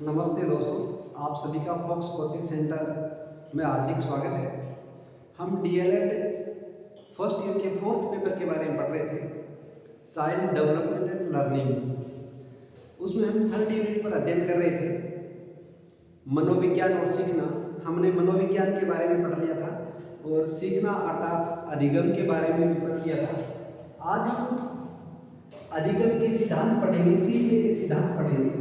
नमस्ते दोस्तों, आप सभी का फोक्स कोचिंग सेंटर में हार्दिक स्वागत है। हम डीएलएड फर्स्ट ईयर के फोर्थ पेपर के बारे में पढ़ रहे थे, चाइल्ड डेवलपमेंट एंड लर्निंग। उसमें हम थर्ड यूनिट पर अध्ययन कर रहे थे मनोविज्ञान और सीखना। हमने मनोविज्ञान के बारे में पढ़ लिया था और सीखना अर्थात अधिगम के बारे में भी पढ़ लिया था। आज हम अधिगम के सिद्धांत पढ़ेंगे, सीखने के सिद्धांत पढ़ेंगे।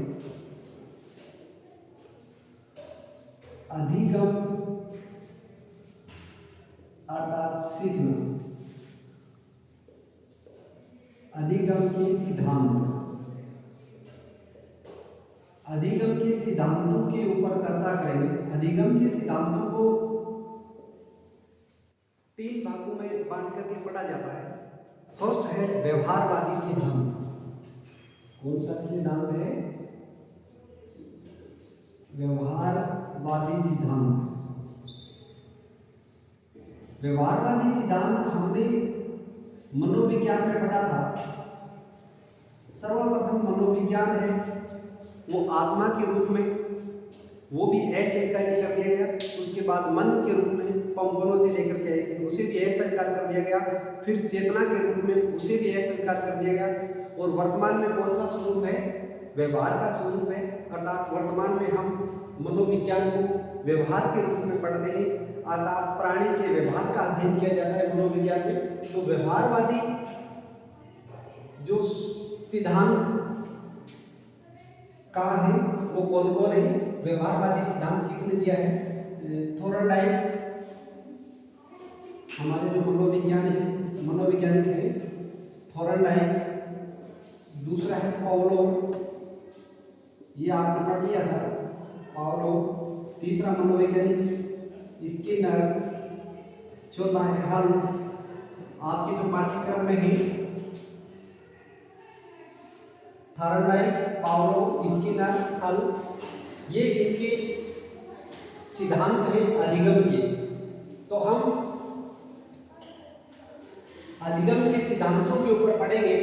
अधिगम अर्थात सीखना, अधिगम के सिद्धांत। अधिगम के सिद्धांतों के ऊपर चर्चा करेंगे। अधिगम के सिद्धांतों को 3 भागों में बांट करके पढ़ा जाता है। फर्स्ट है व्यवहारवादी सिद्धांत। कौन सा सिद्धांत है? व्यवहारवादी सिद्धांत। व्यवहारवादी सिद्धांत हमने मनोविज्ञान में पढ़ा था। सर्वप्रथम मनोविज्ञान है वो आत्मा के रूप में, वो भी अस्वीकार कर दिया गया। उसके बाद मन के रूप में पंपनों से लेकर के आए थे, उसे भी अस्वीकार कर दिया गया। फिर चेतना के रूप में, उसे भी अस्वीकार कर दिया गया। और वर्तमान में कौन सा स्वरूप है? व्यवहार का स्वरूप है। अर्थात वर्तमान में हम मनोविज्ञान को व्यवहार के रूप में पढ़ते हैं, अर्थात प्राणी के व्यवहार का अध्ययन किया जाता है मनोविज्ञान में। तो व्यवहारवादी जो सिद्धांत का है वो कौन कौन है? व्यवहारवादी सिद्धांत किसने दिया है? थोर्नडाइक, हमारे जो मनोवैज्ञानिक है थोर्नडाइक। दूसरा है पावलोव, ये आपने पढ़ लिया था, पावलोव। तीसरा मनोवैज्ञानिक स्किनर। चौथा है हल, आपके जो पाठ्यक्रम में है थॉर्नडाइक, पावलोव, स्किनर, हल, ये इनके सिद्धांत हैं अधिगम के। तो हम अधिगम के सिद्धांतों के ऊपर पढ़ेंगे।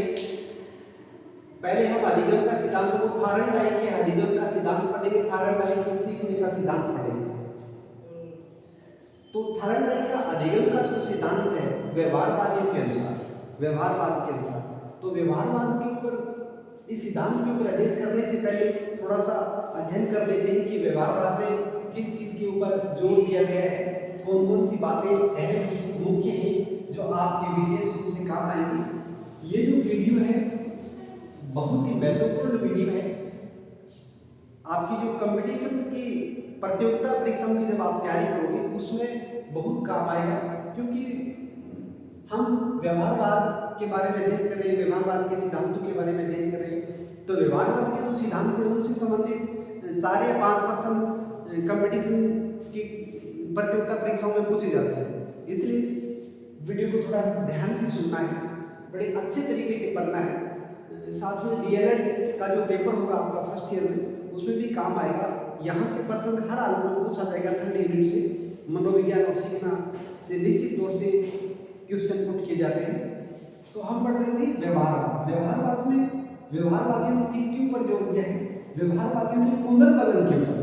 पहले हम अधिगम का सिद्धांत को थॉर्नडाइक के अधिगम का सिद्धांत पढ़ेंगे, थॉर्नडाइक के सीखने का सिद्धांत पढ़ेंगे। तो थॉर्नडाइक का अधिगम का जो सिद्धांत है व्यवहारवाद के अनुसार, तो व्यवहारवाद के ऊपर, इस सिद्धांत के ऊपर अध्ययन करने से पहले थोड़ा सा अध्ययन कर लेते हैं कि व्यवहारवाद में किस किस के ऊपर जोर दिया गया है, कौन कौन सी बातें अहम हैं, मुख्य हैं, जो आपके विशेष रूप से काम आएंगी। ये जो वीडियो है बहुत ही महत्वपूर्ण वीडियो है। आपकी जो कंपटीशन की प्रतियोगिता परीक्षाओं की जब आप तैयारी करोगे उसमें बहुत काम आएगा, क्योंकि हम व्यवहारवाद के बारे में अध्ययन कर रहे हैं, व्यवहारवाद के सिद्धांतों के बारे में अध्ययन कर रहे हैं। तो व्यवहारवाद के जो सिद्धांत हैं उनसे संबंधित 4 या 5% कंपटीशन की प्रतियोगिता परीक्षाओं में पूछे जाते हैं। इसलिए इस वीडियो को थोड़ा ध्यान से सुनना है, बड़े अच्छे तरीके से पढ़ना है। साथ में डीएलएड का जो पेपर होगा आपका फर्स्ट ईयर में, उसमें भी काम आएगा। यहाँ से प्रश्न हर हाल में पूछा जाएगा। थर्ड यूनिट से मनोविज्ञान और सीखना से निश्चित तौर से क्वेश्चन पुट किए जाते हैं। तो हम पढ़ रहे थे व्यवहारवाद। व्यवहारवाद में व्यवहारवादियों ने किसके ऊपर जोर दिया है? व्यवहारवादियों ने पुनर्बलन के ऊपर।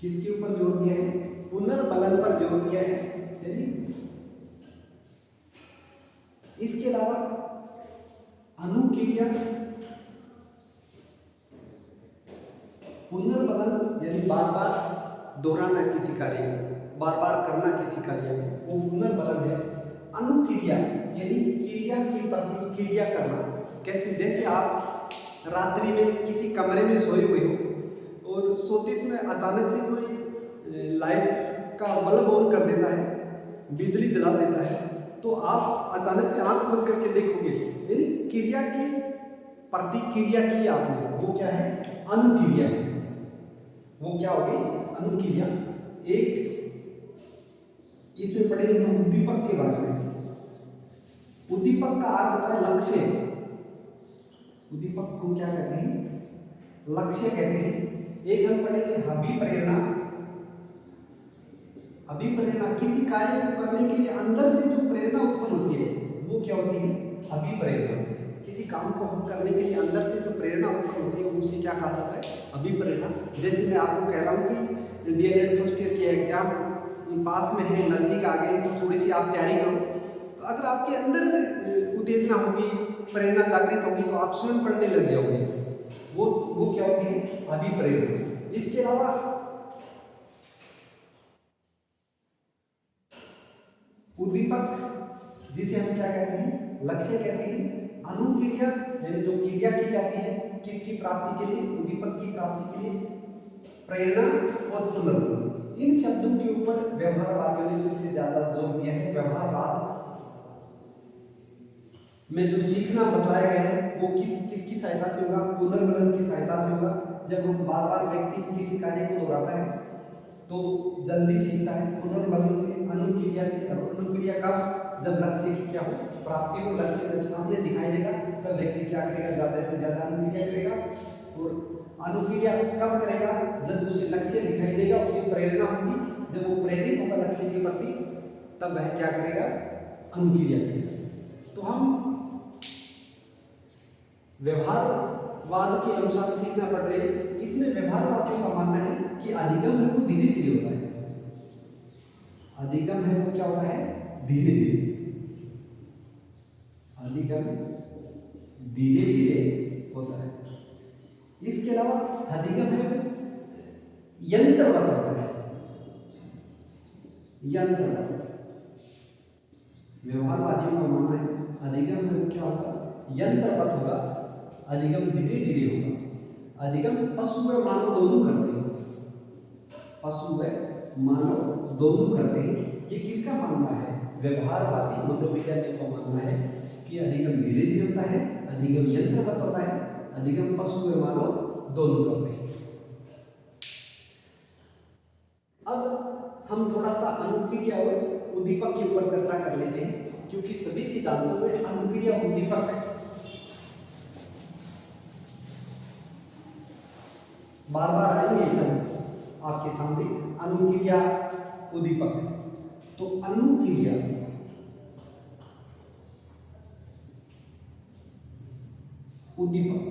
किसके ऊपर जोर दिया है? पुनर्बलन पर जोर दिया है। इसके अलावा अनुक्रिया, पुनर्बलन यानी बार बार दोहराना किसी कार्य को, बार बार करना किसी कार्य को, वो पुनर्बलन है। अनुक्रिया यानी क्रिया की प्रतिक्रिया करना। कैसे? जैसे आप रात्रि में किसी कमरे में सोए हुए हो और सोते समय अचानक से कोई लाइट का बल्ब ऑन कर देता है, बिजली जला देता है, तो आप अचानक से आंख खोल करके देखोगे, यानी क्रिया की प्रतिक्रिया की आपने, वो क्या है? अनुक्रिया है। वो क्या होगी? अनुक्रिया। एक इसमें पढ़ेंगे हम उद्दीपक के बारे में। उद्दीपक का अर्थ होता है लक्ष्य। उद्दीपक को क्या कहते हैं? लक्ष्य कहते हैं। एक हम पढ़ेंगे अभिप्रेरणा। अभिप्रेरणा किसी कार्य को करने के लिए अंदर से जो प्रेरणा उत्पन्न होती है वो क्या होती है? अभिप्रेरणा। किसी काम को हम करने के लिए अंदर से जो प्रेरणा उत्पन्न होती है उसे क्या कहा जाता है, अभिप्रेरणा। जैसे मैं आपको कह रहा हूँ कि डीएलएड फर्स्ट ईयर के एग्जाम पास में है, नज़दीक आ गए, तो थोड़ी सी आप तैयारी करो। तो अगर आपके अंदर उत्तेजना होगी, प्रेरणा जागृत होगी, तो आप स्वयं पढ़ने लग जाओगे। वो क्या होती है, अभिप्रेरणा। इसके अलावा उद्दीपक, जिसे हम क्या कहते हैं, लक्ष्य कहते हैं। अनुक्रिया यानी जो क्रिया की जाती है किसकी प्राप्ति के लिए, उद्दीपक की प्राप्ति के लिए। प्रेरणा और पुनर्बल, इन शब्दों के ऊपर व्यवहारवादियों ने सबसे ज्यादा जोर दिया है। व्यवहारवाद में जो सीखना बताया गया है वो किसकी सहायता से होगा, पुनर्बलन की सहायता से होगा। जब हम बार बार व्यक्ति किसी कार्य को दोहराता है तो जल्दी सीखता है। पुनर्बलन से, अनुक्रिया से। अनुक्रिया कब, जब लक्ष्य की क्या हो, प्राप्ति को, लक्ष्य जब सामने दिखाई देगा तब व्यक्ति क्या करेगा, ज्यादा से ज्यादा अनुक्रिया करेगा। और अनुक्रिया कब करेगा, जब उसे लक्ष्य दिखाई देगा, उसे प्रेरणा होगी, जब वो प्रेरित होगा लक्ष्य के प्रति तब वह क्या करेगा, अनुक्रिया करेगा। तो हम व्यवहारवाद के अनुसार सीखना पड़ रहे हैं। इसमें व्यवहारवादियों का मानना है कि अधिगम है वो धीरे धीरे होता है। अधिगम है वो क्या होता है, धीरे धीरे। अधिगम धीरे धीरे होता है। इसके अलावा अधिगम है यंत्रवत होता है। यंत्रवत, व्यवहारवादियों का मानना है अधिगम है वो क्या होगा, यंत्रवत होगा। अधिगम धीरे धीरे होगा। अधिगम पशु व मानव दोनों करते हैं। पशु व मानव दोनों करते हैं। ये किसका मानना है, व्यवहारवादी मनोवैज्ञानिक का मानना है कि अधिगम धीरे धीरे होता है, अधिगम यंत्रवत होता है, अधिगम पशु व मानव दोनों करते हैं। अब हम थोड़ा सा अनुक्रिया और उद्दीपक के ऊपर चर्चा कर लेते हैं, क्योंकि सभी सिद्धांतों में अनुक्रिया उद्दीपक बार बार आएंगे जब आपके सामने। अनुक्रिया उद्दीपक, तो अनुक्रिया उद्दीपक,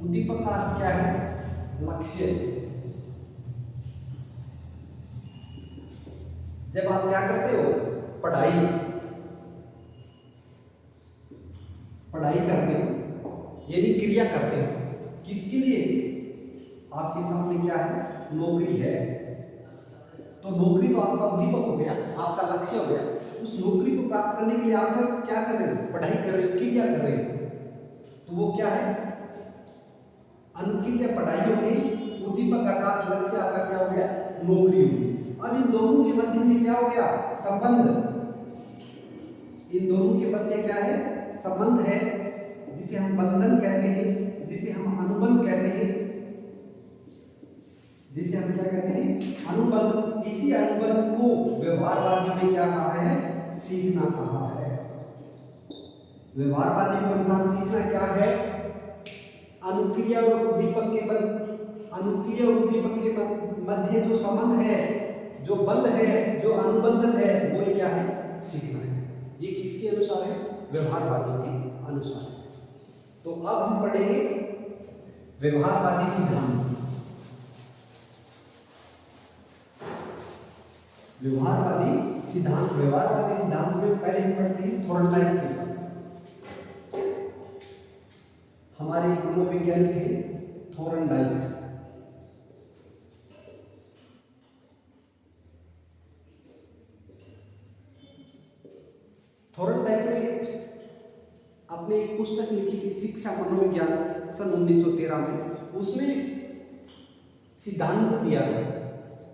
उद्दीपक का अर्थ क्या है, लक्ष्य। जब आप क्या करते हो, पढ़ाई करते हो यानी क्रिया करते हो, किसके लिए, आपके सामने क्या है, नौकरी है। तो नौकरी तो आपका उद्दीपक हो गया, आपका लक्ष्य हो गया। उस नौकरी को प्राप्त करने के लिए आप क्या कर रहे हो, पढ़ाई कर रहे हो, क्रिया कर रहे हो। तो वो क्या है, अनुक्रिया पढ़ाई हो गई, उद्दीपक अर्थात लक्ष्य आपका क्या हो गया, नौकरी हो गई। अब इन दोनों के मध्य में क्या हो गया, संबंध। इन दोनों के मध्य क्या है, संबंध है, जिसे हम बंधन कहते हैं, जिसे हम अनुबंध कहते हैं, जिसे हम क्या कहते हैं, अनुबंध। इसी अनुबंध को व्यवहारवादी ने क्या कहा है, सीखना कहा है। व्यवहारवादी के अनुसार सीखना क्या है, अनुक्रिया और उद्दीपक के अनुक्रिया और उद्दीपक के मध्य जो संबंध है, जो बंध है, जो अनुबंधन है, वो क्या है, सीखना है। ये किसके अनुसार है, व्यवहारवादी के अनुसार है। तो अब हम पढ़ेंगे व्यवहारवादी सिद्धांत। व्यवहारवादी सिद्धांत में पहले हम पढ़ते हैं थॉर्नडाइक के। हमारे मनोवैज्ञानिक है थॉर्नडाइक। थॉर्नडाइक ने अपने एक पुस्तक लिखी थी, शिक्षा मनोविज्ञान, सन 1913 में। उसमें सिद्धांत दिया था।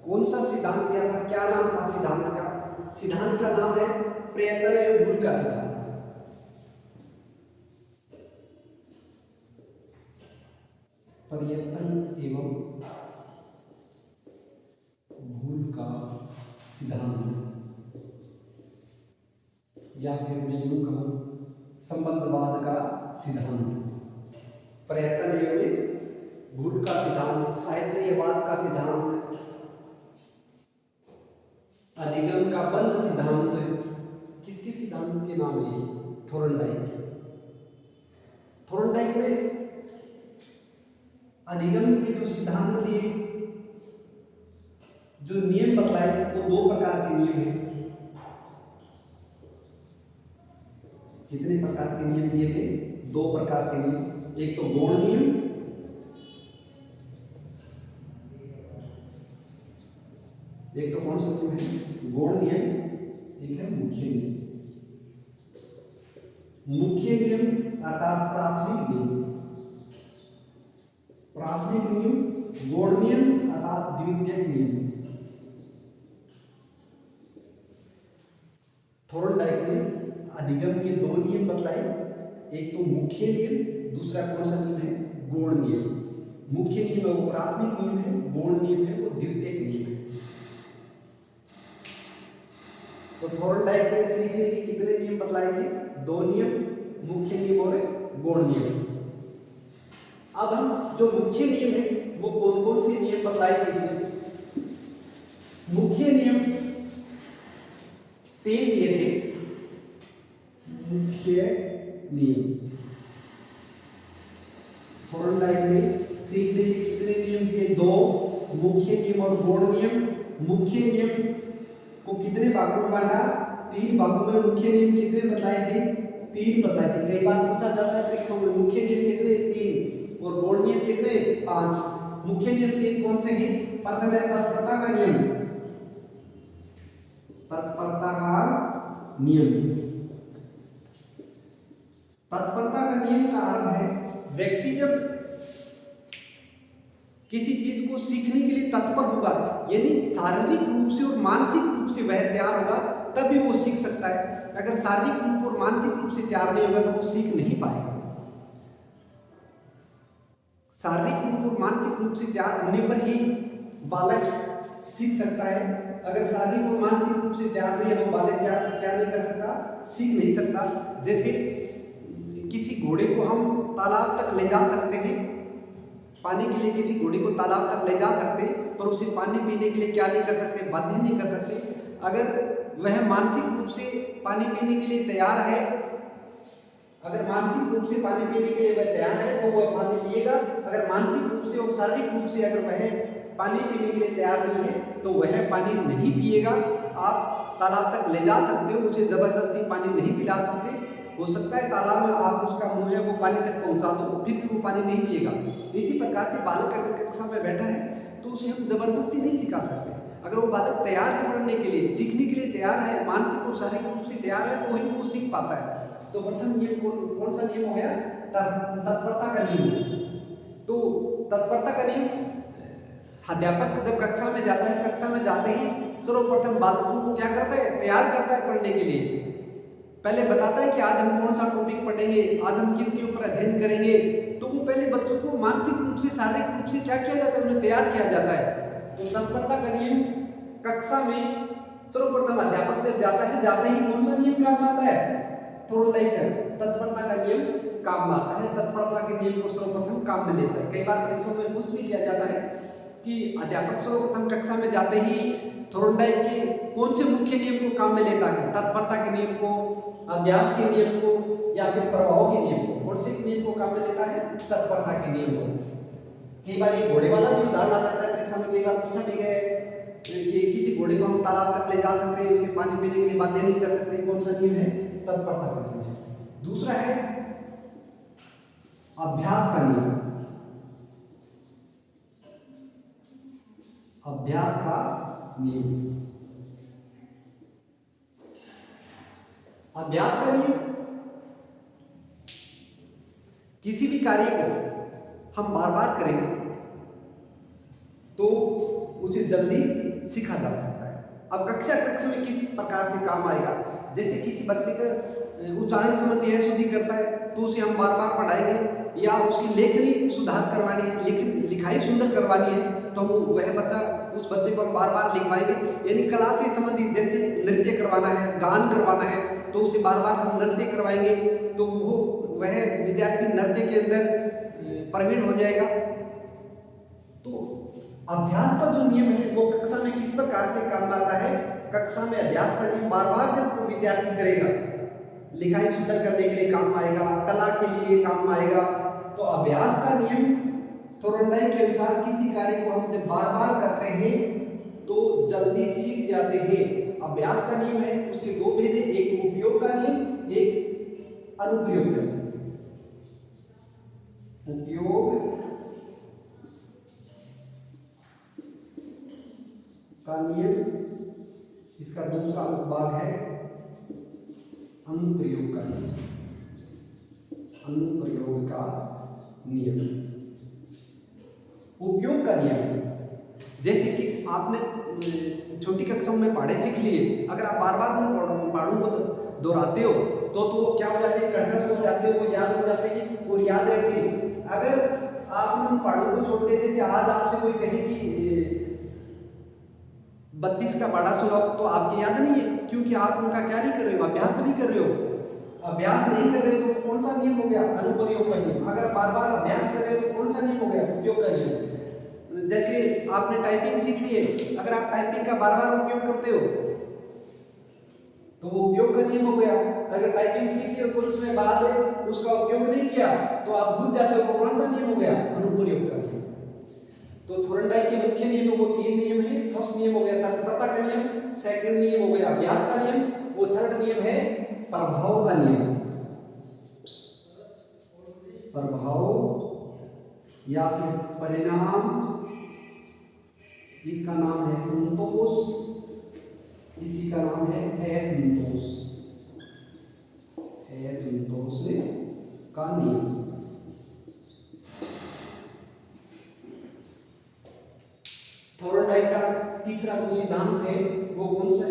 कौन सा सिद्धांत दिया था, क्या नाम था सिद्धांत का, सिद्धांत का नाम है प्रयत्न एवं भूल का सिद्धांत। प्रयत्न एवं भूल का सिद्धांत, या फिर मैं यूं कहूं संबंधवाद का सिद्धांत। प्रयत्न एवं भूल का सिद्धांत, साहित्यवाद का सिद्धांत, अधिगम का बंध सिद्धांत, किसके सिद्धांत के नाम है थोर्नडाइक। थोर्नडाइक ने अधिगम के जो सिद्धांत दिए, जो नियम बतलाए, वो दो प्रकार के नियम हैं। कितने प्रकार के नियम दिए थे? दो प्रकार के नियम। एक तो गौण नियम, एक तो कौन सा नियम है? गौण नियम। एक है मुख्य नियम। मुख्य नियम अर्थात प्राथमिक नियम, प्राथमिक नियम, गौण नियम अर्थात द्वितीयक नियम। थोर्नडाइक ने अधिगम के दो नियम बतलाए, एक तो मुख्य नियम, दूसरा कौन सा नियम है? गौण नियम। मुख्य नियम है वो प्राथमिक नियम है, गौण नियम है वो द्वितीयक नियम है। तो थोर्नडाइक ने सीखने के कितने नियम बतलाए थे? दो नियम, मुख्य नियम और गौण नियम। अब हम जो मुख्य नियम है वो कौन कौन से नियम बतलाए थे? मुख्य नियम 3 दिए थे। मुख्य नियम थोर्नडाइक ने सीखने के कितने नियम दिए? 2, मुख्य नियम और गौण नियम। मुख्य नियम को कितने भागों में बांटा? 3 भागों में। मुख्य नियम कितने बताए थे? 3 बताए थे। कई बार पूछा जाता है परीक्षाओं में, मुख्य नियम कितने? 3, और गौण नियम कितने? 5। मुख्य नियम 3 कौन से हैं? प्रथम है तत्परता का नियम। तत्परता का नियम। तत्परता का नियम का अर्थ है व्यक्ति जब किसी चीज को सीखने के लिए तत्पर होगा, यानी शारीरिक रूप से और मानसिक रूप से वह तैयार होगा, तभी वो सीख सकता है। अगर शारीरिक रूप और मानसिक रूप से तैयार नहीं होगा तो वो सीख नहीं पाएगा। शारीरिक रूप और मानसिक रूप से तैयार होने पर ही बालक सीख सकता है। अगर शारीरिक और मानसिक रूप से तैयार नहीं है तो बालक क्या नहीं कर सकता? सीख नहीं सकता। जैसे किसी घोड़े को हम तालाब तक ले जा सकते हैं, पानी के लिए किसी घोड़े को तालाब तक ले जा सकते हैं, पर उसे पानी पीने के लिए क्या नहीं कर सकते? बाध्य नहीं कर सकते। अगर वह मानसिक रूप से पानी पीने के लिए तैयार है, अगर मानसिक रूप से पानी पीने के लिए वह तैयार है तो वह पानी पिएगा। अगर मानसिक रूप से और शारीरिक रूप से अगर वह पानी पीने के लिए तैयार नहीं है तो वह पानी नहीं पिएगा। आप तालाब तक ले जा सकते हो, उसे जबरदस्ती पानी नहीं पिला सकते। हो सकता है तालाब में आप उसका मुंह है वो पानी तक पहुंचा दो, फिर भी वो पानी नहीं पिएगा। इसी प्रकार से बालक अगर कक्षा में बैठा है तो उसे हम जबरदस्ती नहीं सिखा सकते। अगर वो बालक तैयार है पढ़ने के लिए, सीखने के लिए तैयार है, मानसिक और शारीरिक रूप से तैयार है, तो ही वो सीख पाता है। तो प्रथम नियम कौन सा नियम हो गया? तत्परता का नियम। तो तत्परता का नियम, अध्यापक जब कक्षा में जाता है, कक्षा में जाते ही सर्वप्रथम बालकों को क्या करता है? तैयार करता है पढ़ने के लिए। पहले बताता है कि आज हम कौन सा टॉपिक पढ़ेंगे, आज हम किसके ऊपर अध्ययन करेंगे। तो वो पहले बच्चों को मानसिक रूप से, शारीरिक रूप से क्या किया जाता है? उन्हें तैयार किया जाता है। तो तत्परता का नियम कक्षा में सर्वप्रथम अध्यापक जब जाता है, जाते ही कौन सा नियम काम आता है? थोर्नडाइक तत्परता का नियम काम आता है। तत्परता के नियम को सर्वप्रथम काम में लेता है। कई बार परीक्षाओं में पूछ भी लिया जाता है कि अध्यापक सर्वप्रथम कक्षा में जाते ही थोर्नडाइक के कौन से मुख्य नियम को काम में लेता है? तत्परता के नियम को, अभ्यास के नियम को, या फिर प्रभाव के नियम को? कौन से नियम को काम में लेता है? तत्परता के नियम को। कई बार एक घोड़े वाला भी उदाहरण आ जाता है परीक्षा में। कई बार पूछा भी गया है कि किसी घोड़े को हम तालाब तक ले जा सकते हैं, उसे पानी पीने के लिए बाध्य नहीं कर सकते। कौन सा नियम है? तत्परता का नियम है। दूसरा है अभ्यास का नियम। अभ्यास का नियम। अभ्यास का नियम, किसी भी कार्य को हम बार बार करेंगे तो उसे जल्दी सीखा जा सकता है। अब कक्षा में किस प्रकार से काम आएगा? जैसे किसी बच्चे का उच्चारण संबंधी है, शुद्धि करता है, तो उसे हम बार बार पढ़ाएंगे, या उसकी लेखनी सुधार करवानी है, लिखाई सुंदर करवानी है, तो वह बच्चा, उस बच्चे को हम बार बार लिखवाएंगे। यानी कला से संबंधित, जैसे नृत्य करवाना है, गान करवाना है, तो उसे बार बार हम नृत्य करवाएंगे, तो वह विद्यार्थी नृत्य के अंदर प्रवीण हो जाएगा। तो अभ्यास का जो नियम है वो कक्षा में किस प्रकार से काम आता है? कक्षा में अभ्यास का नियम बार बार जब कोई विद्यार्थी करेगा, लिखाई सुंदर करने के लिए काम आएगा, कला के लिए काम आएगा। तो अभ्यास का नियम थोर्नडाइक के अनुसार किसी कार्य को हम जब बार बार करते हैं तो जल्दी सीख जाते हैं। अभ्यास का नियम है, उसके दो भेद हैं, एक उपयोग का नियम, एक अनुप्रयोग का नियम। उपयोग का नियम, इसका दूसरा उपभाग है अनुप्रयोग का नियम। अनुप्रयोग का नियम, उपयोग का नियम, जैसे कि आपने छोटी कक्षाओं में पढ़े सीख लिए, अगर आप बार बार उन पढ़ों को दोहराते हो तो वो क्या हो जाते हैं, कंठस्थ हो जाते हैं, वो याद हो जाते हैं और याद रहते हैं। अगर आप उन पढ़ों को छोड़ते, जैसे आज आपसे कोई कहे कि 32 का पढ़ा सुनाओ, तो आपकी याद नहीं है, क्योंकि आप उनका क्या नहीं कर रहे हो, अभ्यास नहीं कर रहे हो। अभ्यास नहीं कर रहे हो तो कौन सा नियम हो गया, अनुप्रयोग का नियम। अगर बार बार अभ्यास कर रहे हो तो कौन सा नियम हो गया, उपयोग का नियम। जैसे आपने टाइपिंग सीख ली है, अगर आप टाइपिंग का बार बार उपयोग करते हो तो वो उपयोग का नियम हो गया। अगर टाइपिंग सीखी और कुछ समय बाद उसका उपयोग नहीं किया तो आप भूल जाते हो, वो कौन सा नियम हो गया, अनुप्रयोग का नियम। तो थोर्नडाइक के मुख्य नियम वो 3 नियम है। फर्स्ट नियम हो गया तत्परता का नियम, सेकंड नियम हो गया अभ्यास का नियम, और थर्ड नियम है प्रभाव का नियम। प्रभाव या फिर परिणाम, इसका नाम है संतोष, इसी का नाम है असंतोष। असंतोष का नियम। थोर्नडाइक का तीसरा जो सिद्धांत है वो कौन सा,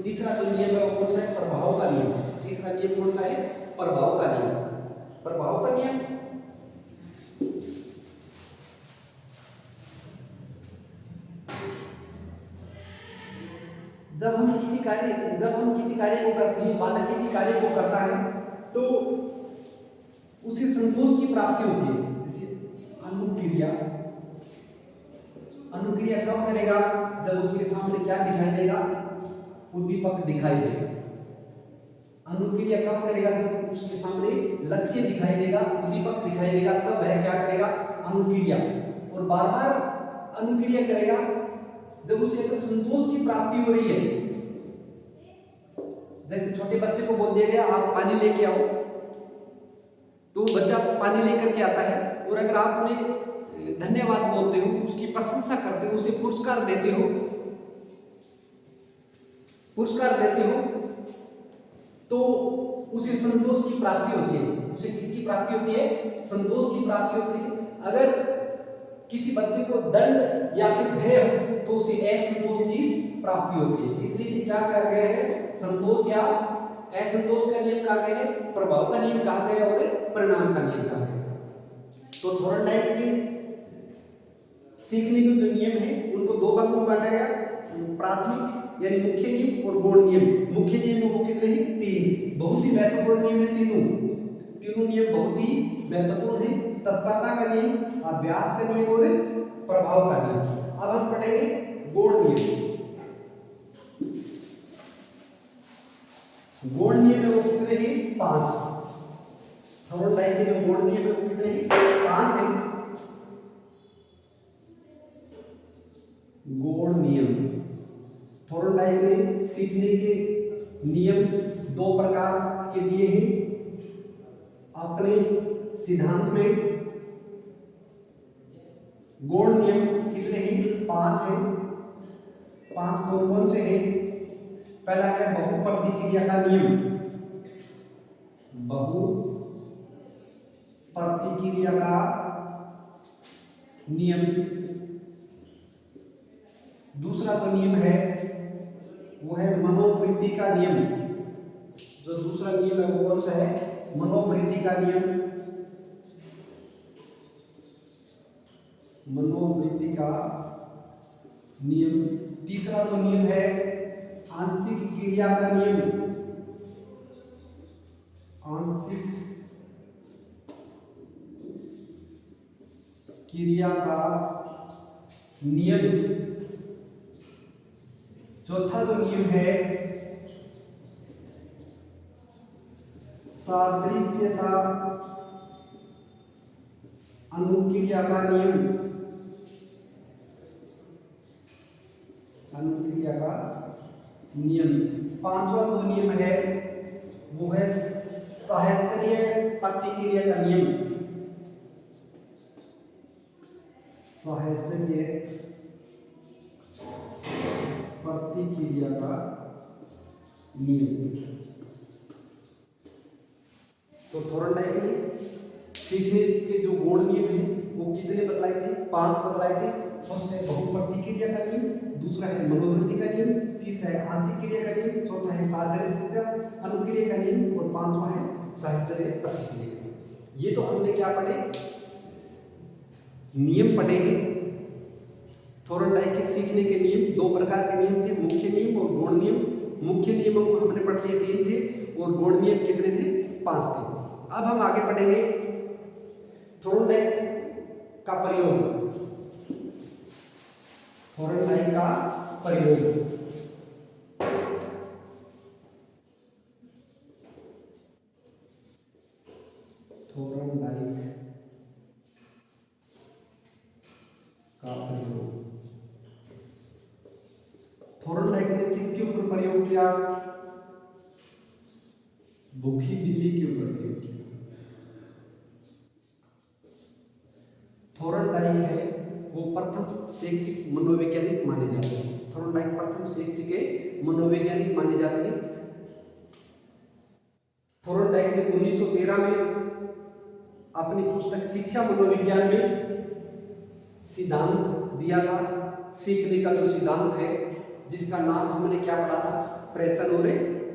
तीसरा जो नियम है वो कौन सा है, प्रभाव का नियम। तीसरा नियम कौन सा है, प्रभाव का नियम। प्रभाव का नियम जब हम किसी कार्य को करते हैं, बालक किसी कार्य को करता है तो उसे संतोष की प्राप्ति होती है। जैसे अनुक्रिया कब करेगा, जब उसके सामने क्या दिखाई देगा, उद्दीपक दिखाई देगा। अनुक्रिया कब करेगा, जब उसके सामने लक्ष्य दिखाई देगा, उद्दीपक दिखाई देगा, तब वह क्या करेगा, अनुक्रिया। और बार बार अनुक्रिया करेगा जब उसे अगर संतोष की प्राप्ति हो रही है। जैसे छोटे बच्चे को बोल दिया गया आप पानी लेके आओ, तो बच्चा पानी लेकर के आता है, और अगर आप उन्हें धन्यवाद बोलते हो, उसकी प्रशंसा करते हो, उसे पुरस्कार देते हो, तो उसे संतोष की प्राप्ति होती है। उसे किसकी प्राप्ति होती है, संतोष की प्राप्ति होती है। अगर किसी बच्चे को दंड या फिर भय हो तो उसे असंतोष की प्राप्ति होती है। इसलिए इसे क्या कहा गया है, संतोष या असंतोष का नियम कहा गया है, प्रभाव का नियम कहा गया और परिणाम का नियम कहा गया। तो थोर्नडाइक के सीखने के जो नियम है उनको दो भागों में बांटा गया, प्राथमिक यानी मुख्य नियम और गौण नियम। मुख्य नियम वो कितने हैं, 3। बहुत ही महत्वपूर्ण नियम है तीनों नियम बहुत ही महत्वपूर्ण है। तत्परता का नियम, अभ्यास का नियम और प्रभाव का नियम। अब हम पढ़ेंगे गौण नियम। गौण नियम है वो कितने हैं, 5। थोर्नडाइक के जो गौण नियम है वो कितने हैं, 5 हैं। गौण नियम थोर्नडाइक ने सीखने के नियम 2 प्रकार के दिए हैं अपने सिद्धांत में। गौण नियम कितने हैं, 5 हैं। 5 कौन कौन से हैं, पहला है बहुप्रतिक्रिया का नियम। बहुप्रतिक्रिया का नियम। दूसरा जो नियम है वो है मनोवृत्ति का नियम। जो दूसरा नियम है वो कौन सा है, मनोवृत्ति का नियम। मनोवृत्ति का नियम। तीसरा जो नियम है आंशिक क्रिया का नियम। आंशिक क्रिया का नियम। चौथा जो नियम है सादृश्यता अनुक्रिया का नियम, अनुक्रिया का नियम। पांचवा जो नियम है वो है साहचर्य प्रतिक्रिया का नियम, साहचर्य प्रतिक्रिया का नियम। तो थॉर्नडाइक ने सीखने के जो गौण नियम है वो कितने बतलाए थे? 5 बतलाए थे। फर्स्ट है बहुप्रतिक्रिया का नियम, दूसरा है मनोवृत्ति का नियम, तीसरा है आंशिक क्रिया का नियम, चौथा है सादृश्यता अनुक्रिया का नियम और पांचवा है साहचर्य प्रतिक्रिया का नियम। ये तो हमने क्या पढ़े? नियम पढ़े हैं। थॉर्नडाइक के सीखने के नियम 2 प्रकार के नियम थे, मुख्य नियम और गौण नियम। मुख्य नियम हमने पढ़ लिए 3 थे और गौण नियम कितने थे? 5 थे। अब हम आगे पढ़ेंगे थॉर्नडाइक का प्रयोग, थॉर्नडाइक का प्रयोग। थॉर्नडाइक का प्रयोग, थॉर्नडाइक ने किसके ऊपर प्रयोग किया? भूखी बिल्ली के ऊपर प्रयोग किया। थॉर्नडाइक है वो प्रथम शैक्षिक मनोवैज्ञानिक माने जाते हैं। थॉर्नडाइक प्रथम शैक्षिक मनोवैज्ञानिक माने जाते हैं। थॉर्नडाइक ने 1913 में अपनी पुस्तक शिक्षा मनोविज्ञान में सिद्धांत दिया था। सीखने का जो सिद्धांत है जिसका नाम हमने क्या पढ़ा था? प्रयत्न और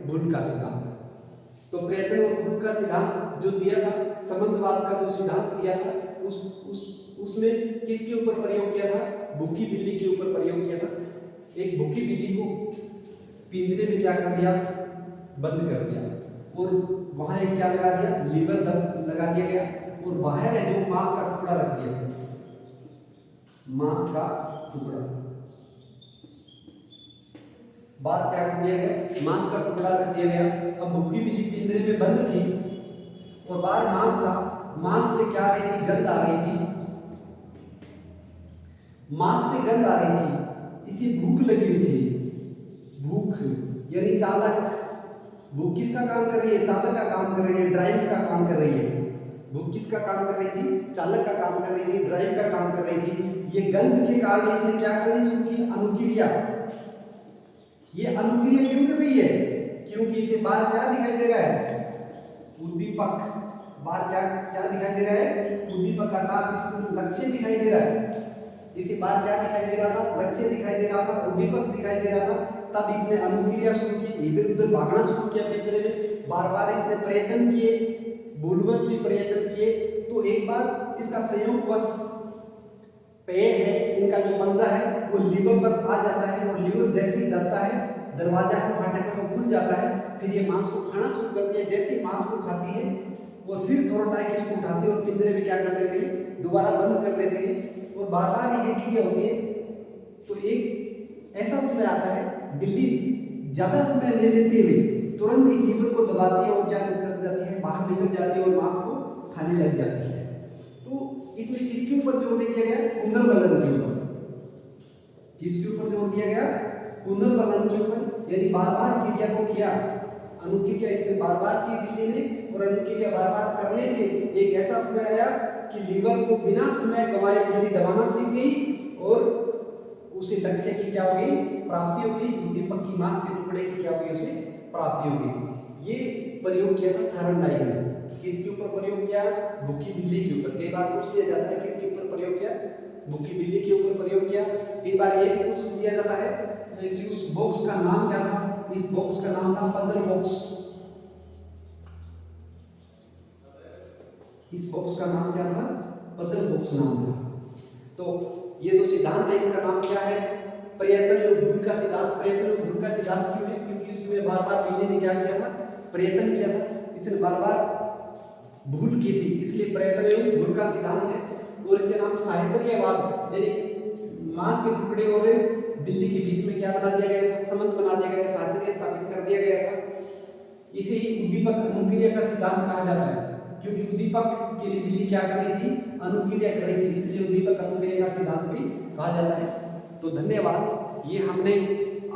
भूल का सिद्धांत। तो प्रयत्न और भूल का सिद्धांत जो दिया था, संबंधवाद का जो सिद्धांत दिया था, उसमें किसके ऊपर प्रयोग किया था? भूखी बिल्ली के ऊपर प्रयोग किया था। एक भूखी बिल्ली को पिंजरे में क्या कर दिया? बंद कर दिया और वहां एक क्या लगा दिया? लीवर लगा दिया गया और बाहर है जो मांस का टुकड़ा रख दिया, मांस का टुकड़ा। बात क्या कर दिया गया? मांस का टुकड़ा रख दिया गया। अब भूखी बिल्ली पिंजरे में बंद थी और बाहर मांस था। मांस से क्या आ रही थी? गंध आ रही थी। मांस से गंध आ रही थी, इसे भूख लगी हुई थी। भूख यानी चालक। भूख किसका काम कर रही है? चालक का काम कर रही है, ड्राइव का काम कर रही है। भूख किसका काम कर रही थी? चालक का काम कर रही थी, ड्राइव का काम कर रही थी। ये गंध के कारण इसने क्या करनी शुरू की? अनुक्रिया। ये अनुक्रिया क्यों कर रही है? क्योंकि इसे बाहर क्या दिखाई दे रहा है? उद्दीपक। बाहर क्या क्या दिखाई दे रहा है? उद्दीपक अर्थात इसको लक्ष्य दिखाई दे रहा है। इसे बाहर क्या दिखाई दे रहा था? लक्ष्य दिखाई दे रहा था, उद्दीपक दिखाई दे रहा था। तब इसने अनुक्रिया शुरू की, इधर उधर भागना शुरू किया पिंजरे में। बार बार इसने प्रयत्न किए, भूलवश भी प्रयत्न किए। तो एक बार इसका संयोगवश पेड़ है, इनका जो पंजा है वो लीवर पर आ जाता है और लीवर जैसे ही दबता है, दरवाजा है फाटक में खुल जाता है। फिर ये मांस को खाना शुरू करती है। जैसे ही मांस को खाती है और फिर थॉर्नडाइक इसको उठाते हैं और पिंजरे में क्या कर देते हैं? दोबारा बंद कर देते हैं और बार बार ये क्रिया होती है। तो एक ऐसा समय आता है, बिल्ली ज्यादा समय ले लेते हुए तुरंत ही लीवर को दबाती है और क्या कर जाती है? बाहर निकल जाती है और मांस को खाने लग जाती है। तो इसमें किसके ऊपर जोर दे दिया गया? पुनर्बलन के ऊपर। किसके ऊपर जोर दिया गया? पुनर्बलन के ऊपर। यानी बार बार क्रिया को किया, अनुक्रिया इसने बार बार की बिल्ली ने, और अनुक्रिया बार बार करने से एक ऐसा समय आया कि लीवर को बिना समय गंवाए बिल्ली दबाना सीख गई और उसे लक्ष्य की क्या हो गई? प्राप्ति हो गई। उद्दीपक की मांस के टुकड़े की क्या हो गई? उसे प्राप्ति हो गई। ये प्रयोग किया था थॉर्नडाइक ने। किसके ऊपर प्रयोग किया? भूखी बिल्ली के ऊपर। कई बार पूछ लिया जाता है किसके ऊपर प्रयोग किया? भूखी बिल्ली के ऊपर प्रयोग किया। कई बार ये भी पूछ लिया जाता है कि उस बॉक्स का नाम क्या था? इस बॉक्स का नाम था पजल बॉक्स। इस बॉक्स का नाम क्या था? पजल बॉक्स नाम था। तो ये जो सिद्धांत है इसका नाम क्या है? प्रयत्न और भूल का सिद्धांत। प्रयत्न और भूल का सिद्धांत क्यों है? क्योंकि उसमें बार बार बिल्ली ने क्या किया था? प्रयत्न किया था, इसने बार बार भूल की थी, इसलिए प्रयत्न और भूल का सिद्धांत है। और इसके नाम साहचर्यवाद, यानी मांस के टुकड़े और बिल्ली के बीच में क्या बना दिया गया था, संबंध बना दिया गया, शास्त्रीय स्थापित कर दिया गया था। इसे ही उद्दीपक अनुक्रिया का सिद्धांत कहा जाता है, क्योंकि उद्दीपक के लिए बिल्ली क्या कर रही थी, अनुक्रिया कर रही थी, इसलिए उद्दीपक अनुक्रिया का सिद्धांत भी कहा जाता है। तो धन्यवाद। ये हमने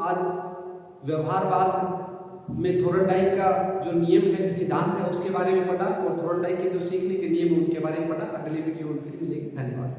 आज व्यवहारवाद में थोरनडाइक का जो नियम है, सिद्धांत है, उसके बारे में पढ़ा और थोरनडाइक के जो सीखने के नियम है उनके बारे में पढ़ा। अगले वीडियो में फिर मिलेंगे। धन्यवाद।